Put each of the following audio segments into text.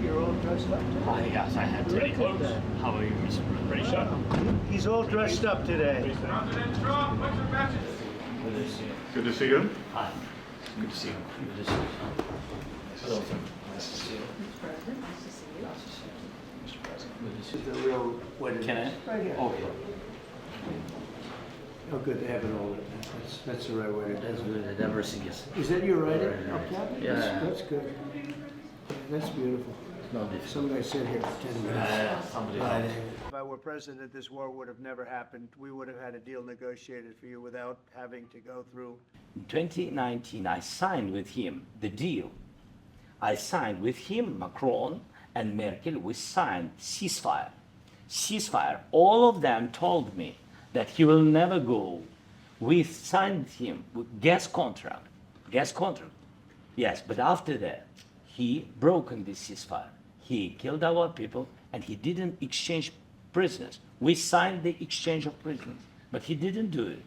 You're all dressed up today. Oh, yes, I had to. How are you, Mr. President? Pretty sharp. He's all dressed up today. President Trump, what's your message? Good to see you. Good to see you. Hi. Good to see you. Good to see you. Hello, sir. Nice to see you. Mr. President, nice to see you. Nice to see you. Mr. President, good to see The you. real wedding. Can I? Right here. Okay. Oh, good, they have it all. That's the right way to do That's it. good. Everything is. Is that your writing Right, up right. top? Yeah. That's good. That's beautiful. No difficult. Some guy sit here for 10 minutes. Somebody Right. else. If I were president, this war would have never happened. We would have had a deal negotiated for you without having to go through. In 2019, I signed with him the deal. I signed with him, Macron and Merkel, we signed ceasefire. Ceasefire. All of them told me that he will never go. We signed him with gas contract. Gas contract. Yes, but after that, he broken the ceasefire. He killed our people and he didn't exchange prisoners. We signed the exchange of prisoners, but he didn't do it.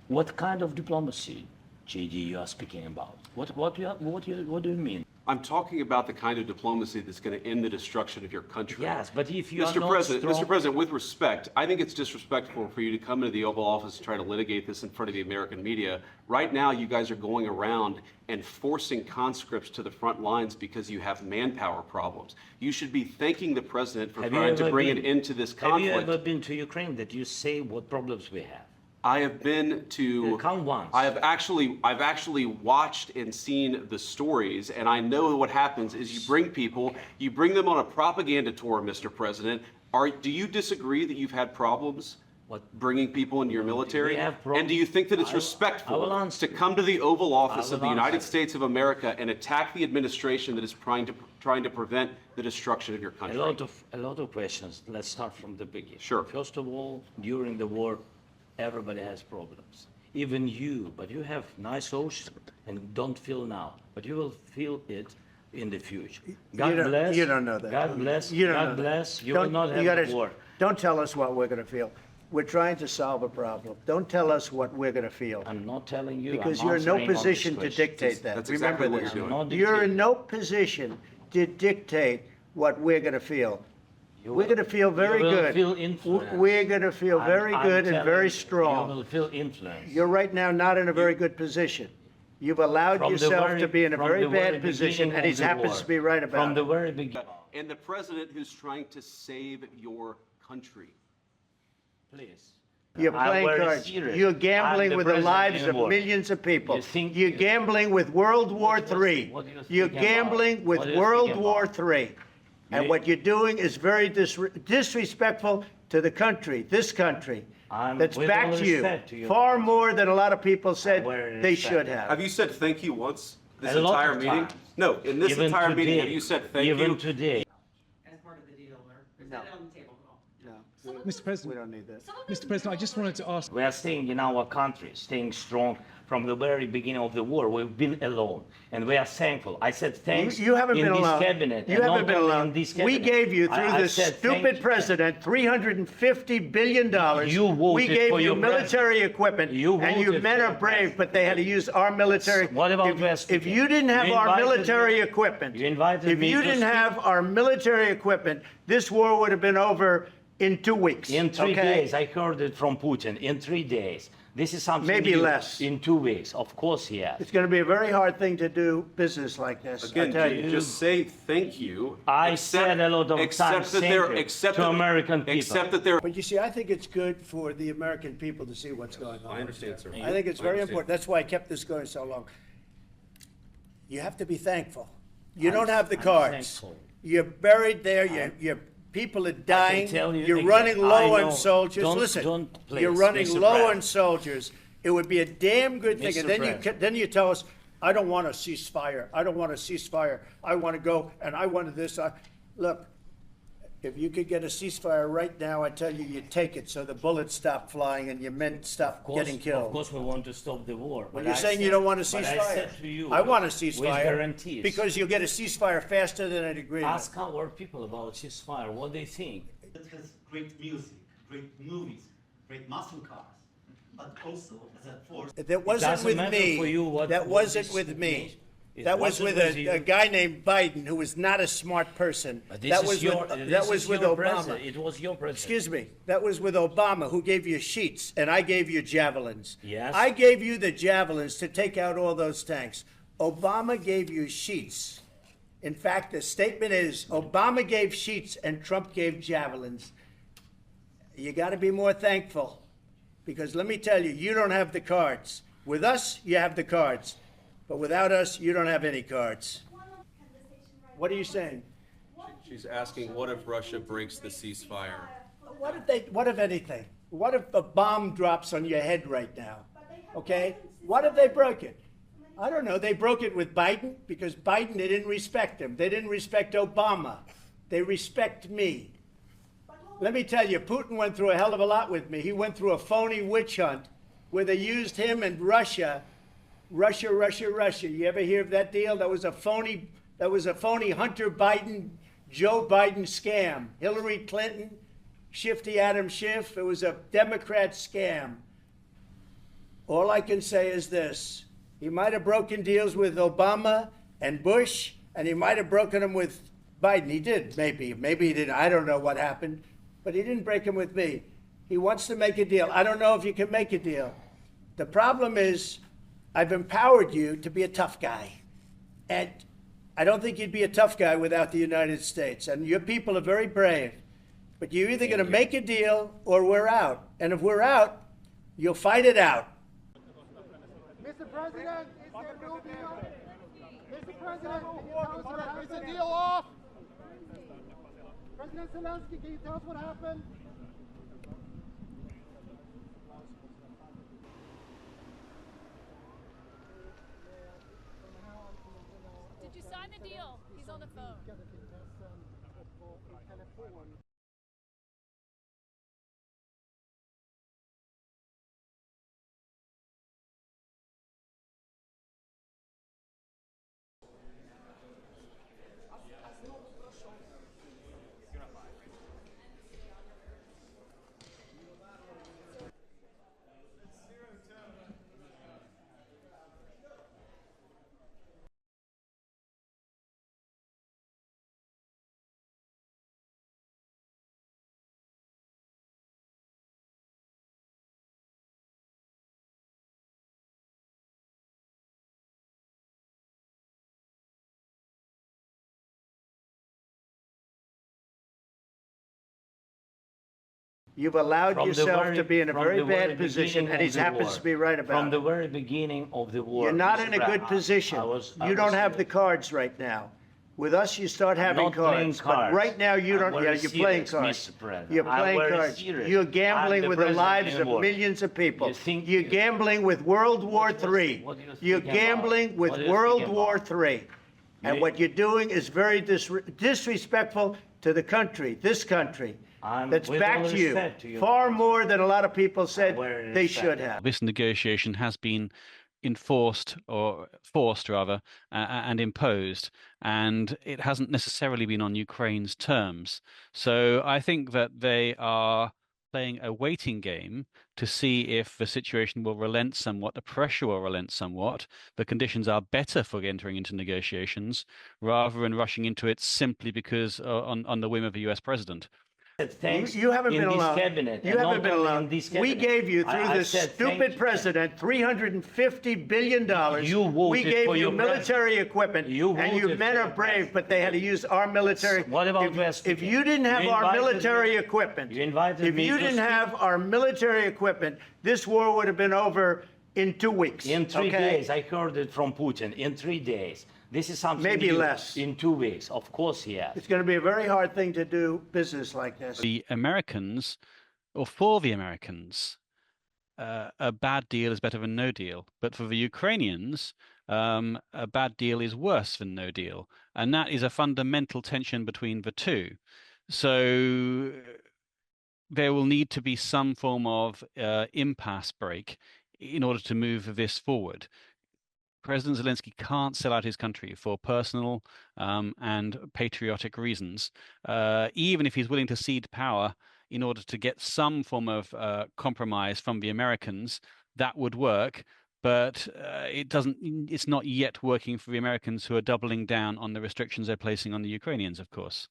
What kind of diplomacy, JD, you are speaking about? What do you mean? I'm talking about the kind of diplomacy that's going to end the destruction of your country. Yes, but if you are Mr. not President, strong... Mr. President, with respect, I think it's disrespectful for you to come into the Oval Office and try to litigate this in front of the American media. Right now, you guys are going around and forcing conscripts to the front lines because you have manpower problems. You should be thanking the President for trying to bring an end to this conflict. Have you ever been to Ukraine that you say what problems we have? I have been to. Count once. I've actually watched and seen the stories, and I know what happens is you bring them on a propaganda tour, Mr. President. Do you disagree that you've had problems bringing people into your military? We have And do you think that it's I will respectful answer to come to the Oval Office I of the will United answer. States of America and attack the administration that is trying to prevent the destruction of your country? A lot of questions. Let's start from the beginning. Sure. First of all, during the war, everybody has problems. Even you, but you have nice ocean and don't feel now, but you will feel it in the future. God bless. You don't know that. God bless. You don't know God that. bless. You Don't- will not you have gotta- a war. Don't tell us what we're going to feel. We're trying to solve a problem. Don't tell us what we're going to feel. I'm not telling you. Because I'm you're in no answering all these position to questions. dictate that. That's Remember exactly what this. you're I'm doing. not You're in dictating. no position to dictate what we're going to feel. You We're will- going to feel very you will good. Feel influenced. We're going to feel very I'm good and telling very you, strong. You will feel influence. You're right now not in a very good position. You've allowed From the yourself very- to be in a from very the very bad position, beginning and he of the happens war. to be right From about the it. very beginning. And the President who's trying to save your country. Please. You're I'm playing very cards. serious. You're I'm gambling the with the president lives in of war. millions of people. You think- You're gambling with World War What do you III. what do you You're think about? gambling with What do you World think War about? III. And You- what you're doing is very disrespectful to the country, this country, that's with all back to you, respect to you. far more than a lot of people said Very they respect. should have. Have you said thank you once this A lot entire of meeting? times. No, in this Even entire meeting, today, have you said thank you? Even today. As part of the deal, or is No. that on the table? No, Mr. we President, don't need that. Mr. President, I just wanted to ask. We are staying in our country, staying strong from the very beginning of the war. We've been alone, and we are thankful. I said thanks You haven't in been this alone. cabinet. You and haven't not been only alone. in this We cabinet. gave you, through I this said thank stupid you. president, $350 billion. You voted We gave for you your military equipment, You and you voted men for are your brave, but they had to use our military. What about If West you Virginia? didn't have You our invited military me- equipment, you invited if me you to didn't speak. have our military equipment, this war would have been over in 2 weeks. In 3 okay? days, I heard it from Putin. In 3 days. This is something Maybe new. less. In 2 weeks, of course, yes. It's going to be a very hard thing to do business like this. Again, I tell you. just say thank you. I said a lot of except times that thank they're- you except to that- American people. Except that they're. But you see, I think it's good for the American people to see what's going on. I understand, sir. I think it's I very understand. important. That's why I kept this going so long. You have to be thankful. You don't have the I'm cards. thankful. You're buried there. Your people are dying. tell you You're again, running I low know. on soldiers. Don't- Listen, don't, please, you're running Mr. low President. on soldiers. It would be a damn good thing. Mr. And then President. then you tell us, I don't want a ceasefire. I don't want a ceasefire. I want to go and I wanted this. Look, if you could get a ceasefire right now, I tell you, you take it so the bullets stop flying and your men stop Of course- getting killed. Of course, we want to stop the war. Well, but you're I saying you said- don't want a but ceasefire. I said to you, I want a with ceasefire. guarantees. Because you'll get a ceasefire faster than an agreement. Ask our people about ceasefire, what they think. It has great music, great movies, great muscle cars, but also as a force. That wasn't doesn't with matter me. for you what- That what wasn't this with me. That was wasn't with you. a guy named Biden, who was not a smart person. But this That is was your, with, this that is was with your Obama. president. It was your president. Excuse me. That was with Obama, who gave you sheets, and I gave you javelins. Yes. I gave you the javelins to take out all those tanks. Obama gave you sheets. In fact, the statement is Obama gave sheets and Trump gave javelins. You got to be more thankful, because let me tell you, you don't have the cards. With us, you have the cards. But without us, you don't have any cards. What are you saying? She's asking, what if Russia breaks the ceasefire? What if anything? What if a bomb drops on your head right now? Okay? What if they broke it? I don't know. They broke it with Biden because Biden, they didn't respect him. They didn't respect Obama. They respect me. Let me tell you, Putin went through a hell of a lot with me. He went through a phony witch hunt where they used him and Russia. Russia. You ever hear of that deal? That was a phony Hunter Biden, Joe Biden scam. Hillary Clinton, Shifty Adam Schiff. It was a Democrat scam. All I can say is this. He might have broken deals with Obama and Bush, and he might have broken them with Biden. He did, maybe. Maybe he didn't. I don't know what happened. But he didn't break them with me. He wants to make a deal. I don't know if you can make a deal. The problem is, I've empowered you to be a tough guy. And I don't think you'd be a tough guy without the United States. And your people are very brave. But you're either going to make a deal or we're out. And if we're out, you'll fight it out. Mr. President, is there no deal? Mr. President, can you tell us what happened? Is the deal off? President Zelensky, can you tell us what happened? Did you sign the deal? He's on the phone. You've allowed From the yourself very- to be in a from very the very bad position, beginning and he of the happens war. to be right about From the it. very beginning of the war. You're not Mr. in a Brown, good position. You don't have the cards right now. With us, you start having not playing cards. But cards. right now, you I'm don't. very Yeah, you're playing serious, cards. Mr. President. You're I'm playing very cards. serious. You're I'm gambling the with the president lives of anymore. millions of people. You think- You're gambling with World War What do you III. think about? You're gambling with What do you World think War about? III. And You- what you're doing is very disrespectful to the country, this country. That's with back all to you. respect to you. Far more than a lot of people said Very they respect. should have. This negotiation has been enforced or forced rather and imposed, and it hasn't necessarily been on Ukraine's terms. So I think that they are playing a waiting game to see if the situation will relent somewhat, the pressure will relent somewhat, the conditions are better for entering into negotiations rather than rushing into it simply because on the whim of a US president. Thanks You haven't in been this alone. cabinet, You and haven't not been only alone. in this We cabinet. gave you, through I this said thank stupid you. president, $350 billion. You voted We gave for you your military equipment, You and you voted men for are your brave, president. but they had to use our military. What about West If Africa? you didn't have You our invited military me- equipment, You invited if me you to didn't speak. have our military equipment, this war would have been over in 2 weeks. In 3 okay? days, I heard it from Putin. In 3 days. This is something Maybe new. less. In 2 weeks, of course, yeah. It's going to be a very hard thing to do business like this. The Americans, or for the Americans, a bad deal is better than no deal. But for the Ukrainians, a bad deal is worse than no deal. And that is a fundamental tension between the two. So there will need to be some form of impasse break in order to move this forward. President Zelensky can't sell out his country for personal and patriotic reasons, even if he's willing to cede power in order to get some form of compromise from the Americans. That would work, but it's not yet working for the Americans, who are doubling down on the restrictions they're placing on the Ukrainians, of course.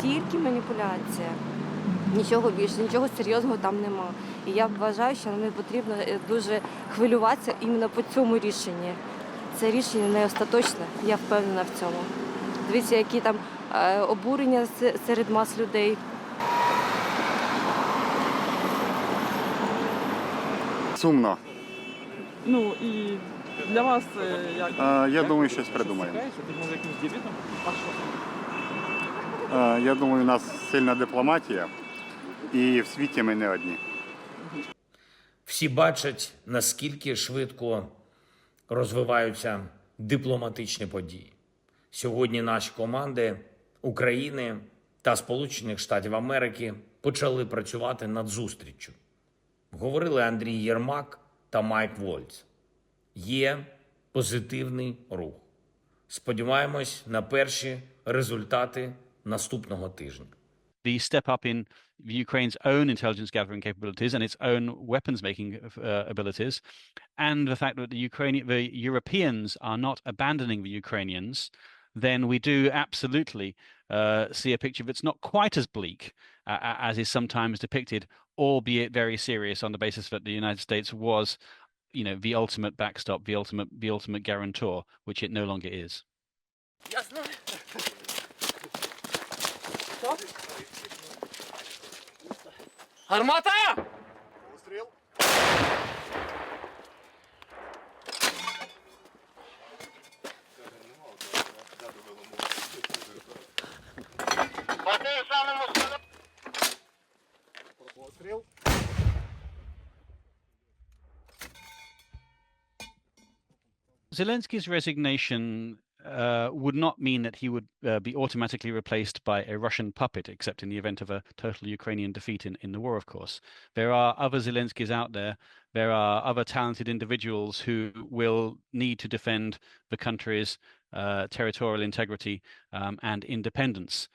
Тільки маніпуляція. Нічого більше, нічого серйозного там нема. І я вважаю, що не потрібно дуже хвилюватися іменно по цьому рішенні. Це рішення не остаточне, я впевнена в цьому. Дивіться, які там обурення серед мас людей. Сумно. Ну і для вас як? Я думаю, щось придумаємо. Я думаю, у нас сильна дипломатія, і в світі ми не одні. Всі бачать, наскільки швидко розвиваються дипломатичні події. Сьогодні наші команди України та Сполучених Штатів Америки почали працювати над зустріччю. Говорили Андрій Єрмак та Майк Вольц. Є позитивний рух. Сподіваємось на перші результати наступного тижня. The step up in Ukraine's own intelligence gathering capabilities and its own weapons making abilities, and the fact that the Europeans are not abandoning the Ukrainians, then we do absolutely see a picture that's not quite as bleak as is sometimes depicted, albeit very serious, on the basis that the United States was, the ultimate backstop, the ultimate guarantor, which it no longer is. Гармата! Постріл. Постріл. Zelensky's resignation would not mean that he would be automatically replaced by a Russian puppet, except in the event of a total Ukrainian defeat in the war, of course. There are other Zelenskys out there. There are other talented individuals who will need to defend the country's territorial integrity and independence.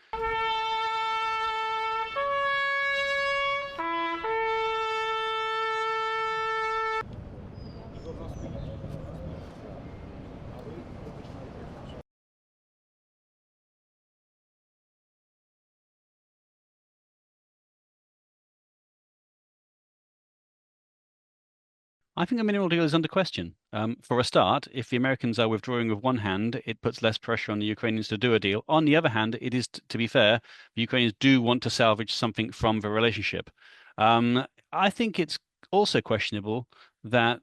I think the mineral deal is under question. For a start, if the Americans are withdrawing with one hand, it puts less pressure on the Ukrainians to do a deal. On the other hand, it is, to be fair, the Ukrainians do want to salvage something from the relationship. I think it's also questionable that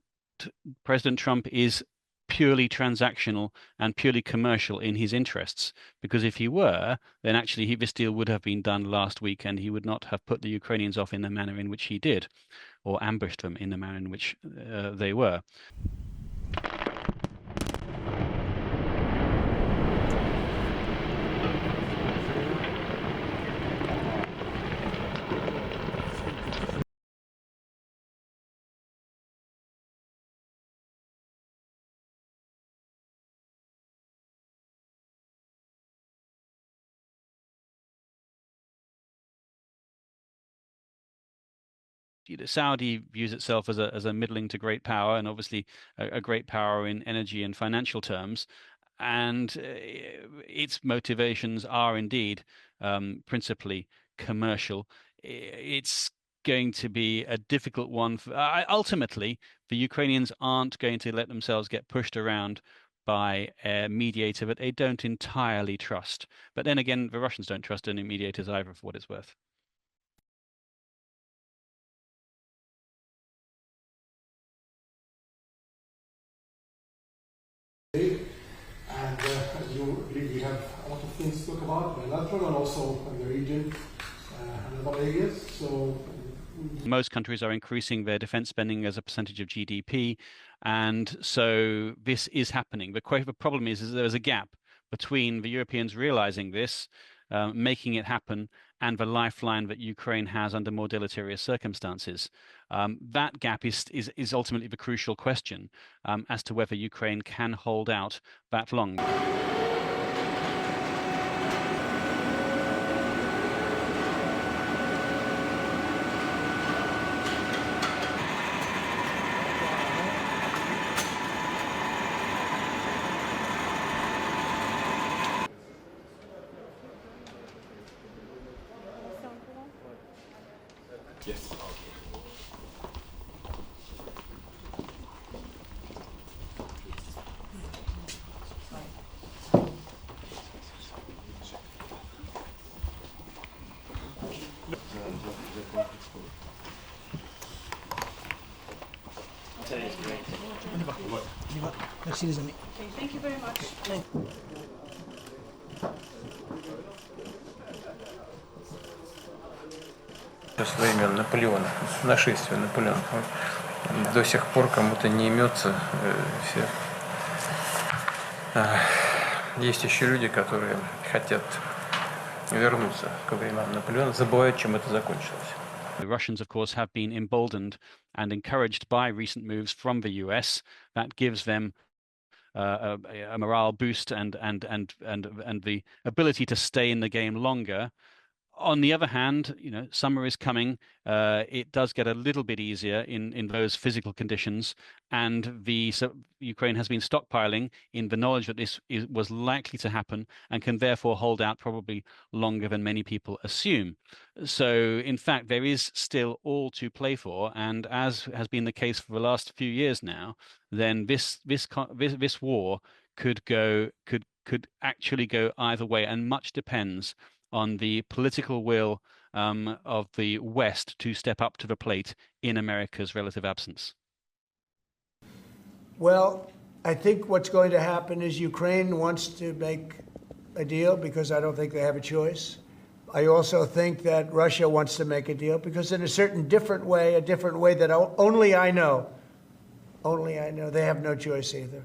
President Trump is purely transactional and purely commercial in his interests, because if he were, then actually this deal would have been done last week, and he would not have put the Ukrainians off in the manner in which he did, or ambushed them in the manner in which they were. Saudi views itself as a middling to great power, and obviously a great power in energy and financial terms, and its motivations are indeed principally commercial. It's going to be a difficult one. Ultimately, the Ukrainians aren't going to let themselves get pushed around by a mediator that they don't entirely trust. But then again, the Russians don't trust any mediators either, for what it's worth. And as you believe, we have a lot of things to talk about, bilateral and also in the region and other areas. So most countries are increasing their defense spending as a percentage of GDP, and so this is happening. The problem is there is a gap between the Europeans realizing this, making it happen, and the lifeline that Ukraine has under more deleterious circumstances. That gap is ultimately the crucial question as to whether Ukraine can hold out that long. Yes. Today's great. Merci les amis. Okay, thank you very much. С времен Наполеона, нашествия Наполеона. До сих пор кому-то не имется все. Есть еще люди, которые хотят вернуться к временам Наполеона, забывают, чем это закончилось. The Russians, of course, have been emboldened and encouraged by recent moves from the US. That gives them a morale boost and the ability to stay in the game longer. On the other hand, summer is coming. It does get a little bit easier in those physical conditions, and Ukraine has been stockpiling in the knowledge that this was likely to happen, and can therefore hold out probably longer than many people assume. So, in fact, there is still all to play for, and as has been the case for the last few years now, then this war could actually go either way, and much depends on the political will of the West to step up to the plate in America's relative absence. Well, I think what's going to happen is Ukraine wants to make a deal because I don't think they have a choice. I also think that Russia wants to make a deal because in a different way that only I know, they have no choice either.